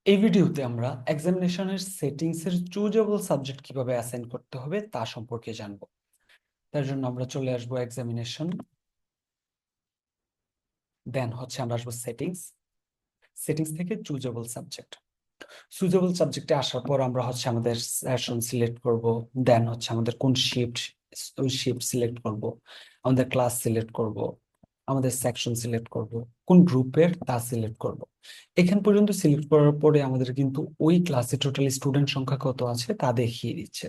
এই ভিডিওতে আমরা এক্সামিনেশনের সেটিংসের চুজেবল সাবজেক্ট কিভাবে অ্যাসাইন করতে হবে তা সম্পর্কে জানবো। তার জন্য আমরা চলে আসবো এক্সামিনেশন, দেন হচ্ছে আমরা আসবো সেটিংস। সেটিংস থেকে চুজেবল সাবজেক্ট। চুজেবল সাবজেক্টে আসার পর আমরা হচ্ছে আমাদের সেশন সিলেক্ট করব, দেন হচ্ছে আমাদের কোন শিফট, ওই শিফট সিলেক্ট করব, আমাদের ক্লাস সিলেক্ট করব, আমাদের সেকশন সিলেক্ট করব, কোন গ্রুপের তা সিলেক্ট করব। এখান পর্যন্ত সিলেক্ট করার পরে আমাদের কিন্তু ওই ক্লাসে টোটাল স্টুডেন্ট সংখ্যা কত আছে তা দেখিয়ে দিচ্ছে।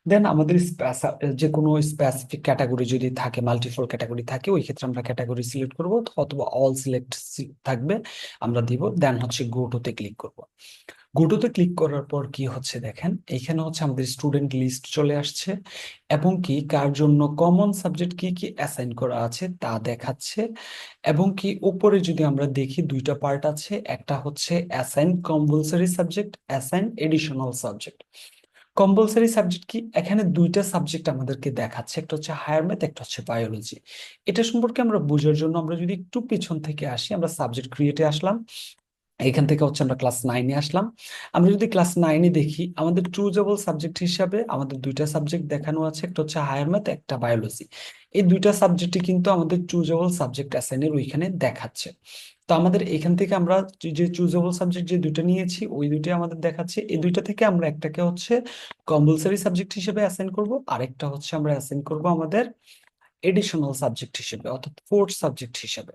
দেন আমাদের যে কোনো স্পেসিফিক ক্যাটাগরি যদি থাকে, মাল্টিপল ক্যাটাগরি থাকে, ওই ক্ষেত্রে আমরা ক্যাটাগরি সিলেক্ট করব অথবা অল সিলেক্ট থাকবে আমরা দিব। দেন হচ্ছে গো টু তে ক্লিক করব। গোটোতে ক্লিক করার পর কি হচ্ছে দেখেন, এখানে হচ্ছে আমাদের স্টুডেন্ট লিস্ট চলে আসছে এবং কি কার জন্য কমন সাবজেক্ট কি কি অ্যাসাইন করা আছে তা দেখাচ্ছে। এবং কি উপরে যদি আমরা দেখি দুইটা পার্ট আছে, একটা হচ্ছে assign compulsory subject, assign additional subject. Compulsory subject কি, এখানে দুইটা সাবজেক্ট আমাদেরকে দেখাচ্ছে, একটা হচ্ছে হায়ার ম্যাথ, একটা হচ্ছে বায়োলজি। এটা সম্পর্কে আমরা বোঝার জন্য আমরা যদি একটু পিছন থেকে আসি, আমরা সাবজেক্ট ক্রিয়েটে আসলাম, এখান থেকে হচ্ছে আমরা ক্লাস 9-এ আসলাম। আমরা যদি ক্লাস 9-এ দেখি, আমাদের চুজেবল সাবজেক্ট হিসাবে আমাদের দুইটা সাবজেক্ট দেখানো আছে, একটা হচ্ছে হায়ার ম্যাথ, একটা বায়োলজি। এই দুইটা সাবজেক্টই কিন্তু আমাদের চুজেবল সাবজেক্ট অ্যাসাইনের ওইখানে দেখাচ্ছে। তো আমাদের এখান থেকে আমরা যে চুজেবল সাবজেক্ট যে দুইটা নিয়েছি ওই দুইটাই আমাদের দেখাচ্ছে। এই দুইটা থেকে আমরা একটাকে হচ্ছে কম্পালসরি সাবজেক্ট হিসেবে অ্যাসাইন করব, আরেকটা হচ্ছে আমরা অ্যাসাইন করব আমাদের এডিশনাল সাবজেক্ট হিসেবে, অর্থাৎ ফোর্থ সাবজেক্ট হিসেবে।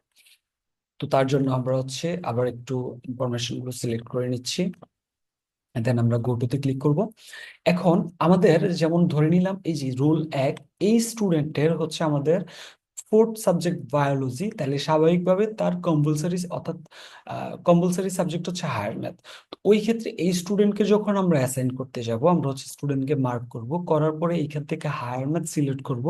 তো তার জন্য আমরা হচ্ছে আবার একটু ইনফরমেশন গুলো সিলেক্ট করে নিচ্ছি, দেন আমরা গো টু তে ক্লিক করব। এখন আমাদের যেমন ধরে নিলাম এই যে রুল 1, এই স্টুডেন্টের হচ্ছে আমাদের ফোর্থ সাবজেক্ট বায়োলজি, তাহলে স্বাভাবিকভাবে তার কম্পালসরি অর্থাৎ কম্পালসরি সাবজেক্ট হচ্ছে হায়ার ম্যাথ। তো ওই ক্ষেত্রে এই স্টুডেন্টকে যখন আমরা অ্যাসাইন করতে যাব, আমরা হচ্ছে স্টুডেন্টকে মার্ক করব, করার পরে এইখান থেকে হায়ার ম্যাথ সিলেক্ট করব,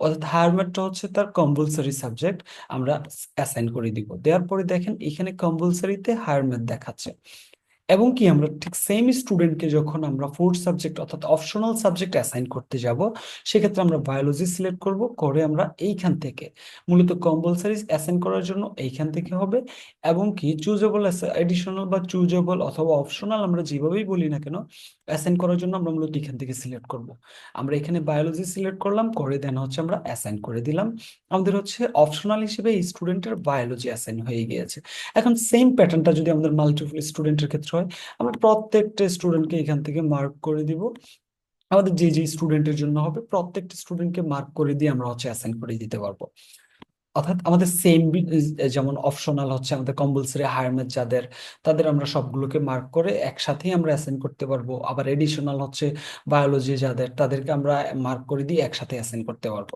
অর্থাৎ হায়ার ম্যাথটা হচ্ছে তার কম্পালসরি সাবজেক্ট, আমরা অ্যাসাইন করে দিব। দেওয়ার পরে দেখেন এখানে কম্পালসরিতে হায়ার ম্যাথ দেখাচ্ছে। এবং কি আমরা ঠিক সেম স্টুডেন্টকে যখন আমরা ফোর্থ সাবজেক্ট অর্থাৎ অপশনাল সাবজেক্ট অ্যাসাইন করতে যাব, সেক্ষেত্রে আমরা বায়োলজি সিলেক্ট করব, করে আমরা এইখান থেকে মূলত কম্পালসারি অ্যাসাইন করার জন্য এইখান থেকে হবে। এবং কি চুজেবল, এডিশনাল বা চুজেবল অথবা অপশনাল আমরা যেভাবেই বলি না কেন, অ্যাসাইন করার জন্য আমরা মূলত এখান থেকে সিলেক্ট করব। আমরা এখানে বায়োলজি সিলেক্ট করলাম, করে দেন হচ্ছে আমরা অ্যাসাইন করে দিলাম। আমাদের হচ্ছে অপশনাল হিসেবে স্টুডেন্টের বায়োলজি অ্যাসাইন হয়ে গিয়েছে। এখন সেম প্যাটার্নটা যদি আমাদের মাল্টিপল স্টুডেন্টের ক্ষেত্রে হয়, আমরা প্রত্যেকটা স্টুডেন্টকে এখান থেকে মার্ক করে দিব। আমাদের যে যে স্টুডেন্টের জন্য হবে প্রত্যেকটা স্টুডেন্টকে মার্ক করে দিয়ে আমরা হচ্ছে অ্যাসাইন করে দিতে পারবো। অর্থাৎ আমাদের সেম, যেমন অপশনাল হচ্ছে আমাদের কম্পালসরি হায়ার ম্যাথ যাদের, তাদের আমরা সবগুলোকে মার্ক করে একসাথেই আমরা অ্যাসাইন করতে পারবো। আবার এডিশনাল হচ্ছে বায়োলজি যাদের, তাদেরকে আমরা মার্ক করে দিয়ে একসাথে অ্যাসাইন করতে পারবো।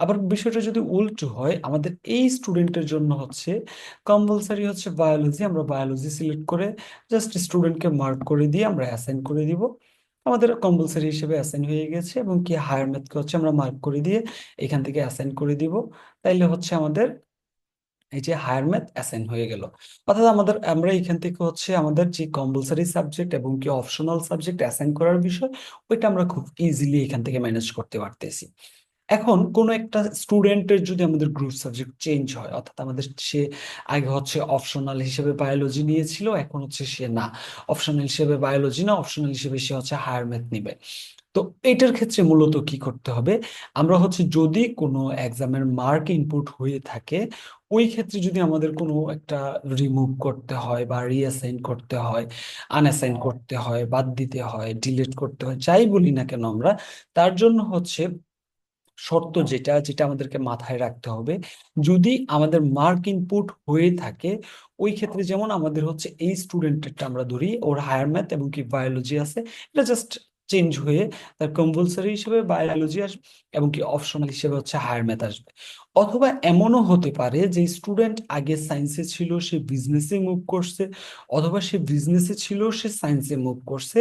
আবার বিষয়টা যদি উল্টো হয়, আমাদের এই স্টুডেন্টের জন্য হচ্ছে কম্পালসরি হচ্ছে বায়োলজি, আমরা বায়োলজি সিলেক্ট করে জাস্ট স্টুডেন্টকে মার্ক করে দিয়ে আমরা অ্যাসাইন করে দিব। আমাদের কম্পালসরি হিসেবে অ্যাসাইন হয়ে গেছে। এবং কি হায়ার ম্যাথকে হচ্ছে আমরা মার্ক করে দিয়ে এখান থেকে অ্যাসাইন করে দিব। তাইলে হচ্ছে আমাদের এই যে হায়ার ম্যাথ অ্যাসাইন হয়ে গেল। অর্থাৎ আমাদের আমরা এখান থেকে হচ্ছে আমাদের যে কম্পালসরি সাবজেক্ট এবং কি অপশনাল সাবজেক্ট অ্যাসাইন করার বিষয়, ওইটা আমরা খুব ইজিলি এখান থেকে ম্যানেজ করতে পারতেছি। এখন কোন একটা স্টুডেন্টের যদি আমাদের গ্রুপ সাবজেক্ট চেঞ্জ হয়, অর্থাৎ আমাদের সে আগে হচ্ছে অপশনাল হিসেবে বায়োলজি নিয়েছিল, এখন হচ্ছে সে না অপশনাল হিসেবে বায়োলজি না, অপশনাল হিসেবে সে হচ্ছে হায়ার ম্যাথ নিবে। তো এটার ক্ষেত্রে মূলত কি করতে হবে, আমরা হচ্ছে যদি কোনো এক্সামের মার্ক ইনপুট হয়ে থাকে, ওই ক্ষেত্রে যদি আমাদের কোনো একটা রিমুভ করতে হয় বা রিঅ্যাসাইন করতে হয়, আনঅ্যাসাইন করতে হয়, বাদ দিতে হয়, ডিলিট করতে হয়, যাই বলি না কেন আমরা, তার জন্য হচ্ছে শর্ত যেটা যেটা আমাদেরকে মাথায় রাখতে হবে, যদি আমাদের মার্ক ইনপুট হয়ে থাকে, ওই ক্ষেত্রে যেমন আমাদের হচ্ছে এই স্টুডেন্টেরটা আমরা ধরি, ওর হায়ার ম্যাথ এবং কি বায়োলজি আছে, এটা জাস্ট চেঞ্জ হয়ে তার কম্পালসরি হিসেবে বায়োলজি আসবে এবং কি অপশনাল হিসেবে হচ্ছে হায়ার ম্যাথ আসবে। অথবা এমনও হতে পারে যে স্টুডেন্ট আগে সায়েন্সে ছিল সে বিজনেসে মুভ করছে, অথবা সে বিজনেসে ছিল সে সায়েন্সে মুভ করছে,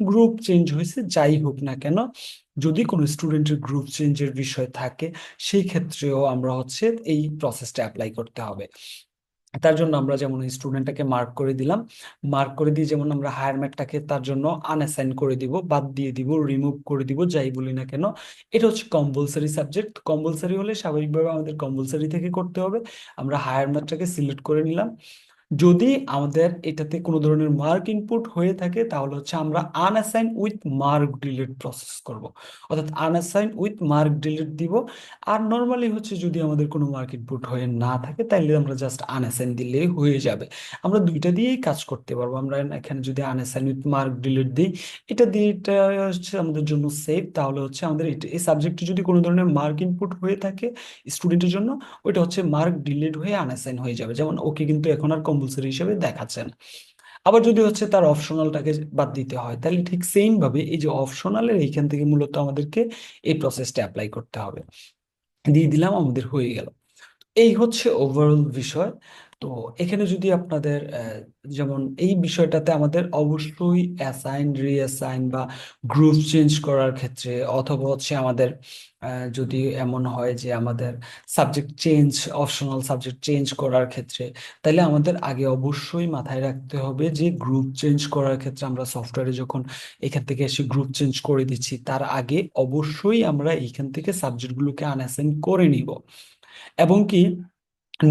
গ্রুপ চেঞ্জ হয়েছে, যাই হোক না কেন, যদি কোনো স্টুডেন্টের গ্রুপ চেঞ্জের বিষয় থাকে, সেই ক্ষেত্রেও আমরা হচ্ছে এই প্রসেসটা অ্যাপ্লাই করতে হবে। তার জন্য আমরা যেমন স্টুডেন্টটাকে মার্ক করে দিলাম, মার্ক করে দিয়ে যেমন আমরা হায়ার ম্যাথটাকে তার জন্য আনঅ্যাসাইন করে দিব, বাদ দিয়ে দিব, রিমুভ করে দিব, যাই বলি না কেন, এটা হচ্ছে কম্পালসরি সাবজেক্ট। কম্পালসরি হলে স্বাভাবিকভাবে আমাদের কম্পালসরি থেকে করতে হবে। আমরা হায়ার ম্যাথটাকে সিলেক্ট করে নিলাম, যদি আমাদের এটাতে কোনো ধরনের মার্ক ইনপুট হয়ে থাকে তাহলে হচ্ছে আমরা আনঅ্যাসাইন উইথ মার্ক ডিলিট প্রসেস করব, অর্থাৎ আনঅ্যাসাইন উইথ মার্ক ডিলিট দিব। আর নর্মালি হচ্ছে যদি আমাদের কোনো মার্ক ইনপুট হয়ে না থাকে তাহলে আমরা জাস্ট আনঅ্যাসাইন দিলেই হয়ে যাবে। আমরা দুইটা দিয়েই কাজ করতে পারবো। আমরা এখানে যদি আনঅ্যাসাইন উইথ মার্ক ডিলিট দিই, এটা দিয়ে এটা হচ্ছে আমাদের জন্য সেফ। তাহলে হচ্ছে আমাদের এই সাবজেক্টে যদি কোনো ধরনের মার্ক ইনপুট হয়ে থাকে স্টুডেন্টের জন্য, ওইটা হচ্ছে মার্ক ডিলিট হয়ে আনঅ্যাসাইন হয়ে যাবে। যেমন ওকে কিন্তু এখন আর কম্পালসরি হিসেবে দেখাচ্ছে না। আবার যদি হচ্ছে তার অপশনালটাকে বাদ দিতে হয়, তাহলে ঠিক সেম ভাবে এই যে অপশনালের এইখান থেকে মূলত আমাদেরকে এই প্রসেসটা অ্যাপ্লাই করতে হবে। দিয়ে দিলাম, আমাদের হয়ে গেল। এই হচ্ছে ওভারঅল বিষয়। তো এখানে যদি আপনাদের যেমন এই বিষয়টাতে আমাদের অবশ্যই অ্যাসাইন, রিঅ্যাসাইন বা গ্রুপ চেঞ্জ করার ক্ষেত্রে, অথবা হচ্ছে আমাদের যদি এমন হয় যে আমাদের subject change, optional subject change করার ক্ষেত্রে, তাহলে আমাদের আগে অবশ্যই মাথায় রাখতে হবে যে গ্রুপ চেঞ্জ করার ক্ষেত্রে আমরা সফটওয়্যারে যখন এখান থেকে এসে গ্রুপ চেঞ্জ করে দিচ্ছি, তার আগে অবশ্যই আমরা এখান থেকে সাবজেক্টগুলোকে আনঅ্যাসাইন করে নিব। এবং কি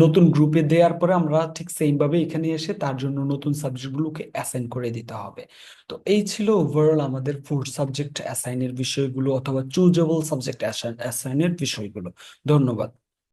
নতুন গ্রুপে দেওয়ার পরে আমরা ঠিক সেম ভাবে এখানে এসে তার জন্য নতুন সাবজেক্টগুলোকে অ্যাসাইন করে দিতে হবে। তো এই ছিল ওভারঅল আমাদের ফোর্থ সাবজেক্ট অ্যাসাইনের বিষয়গুলো, অথবা চুজেবল সাবজেক্ট অ্যাসাইনের বিষয়গুলো। ধন্যবাদ।